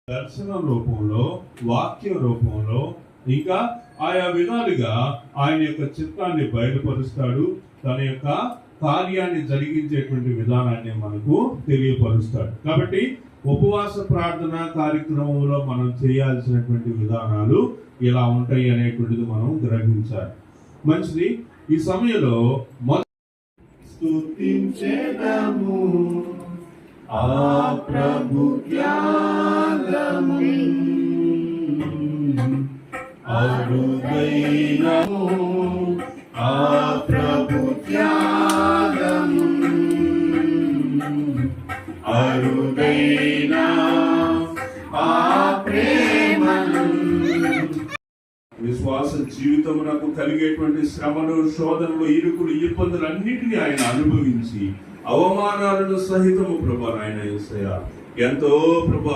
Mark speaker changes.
Speaker 1: దర్శన రూపంలో, వాక్య రూపంలో, ఇంకా ఆయా విధాలుగా ఆయన యొక్క చిత్తాన్ని బయలుపరుస్తాడు. తన యొక్క కార్యాన్ని జరిగించేటువంటి విధానాన్ని మనకు తెలియపరుస్తాడు. కాబట్టి ఉపవాస ప్రార్థన కార్యక్రమంలో మనం చేయాల్సినటువంటి విధానాలు ఇలా ఉంటాయి అనేటువంటిది మనం గ్రహించాలి. మంచిది. ఈ సమయంలో స్తుతించెదము ఆ ప్రభు త్యాగము అరుదైనము ఆ ప్రభు త్యాగము అరుదైన ఆ ప్రేమను. విశ్వాస జీవితమునకు కలిగేటువంటి శ్రమలు, శోధనలు, ఇరుకులు, ఇబ్బందులు అన్నిటినీ ఆయన అనుభవించి అవమానాలను సహితము ప్రభా నాయన యేసయ్య ఎంతో ప్రభా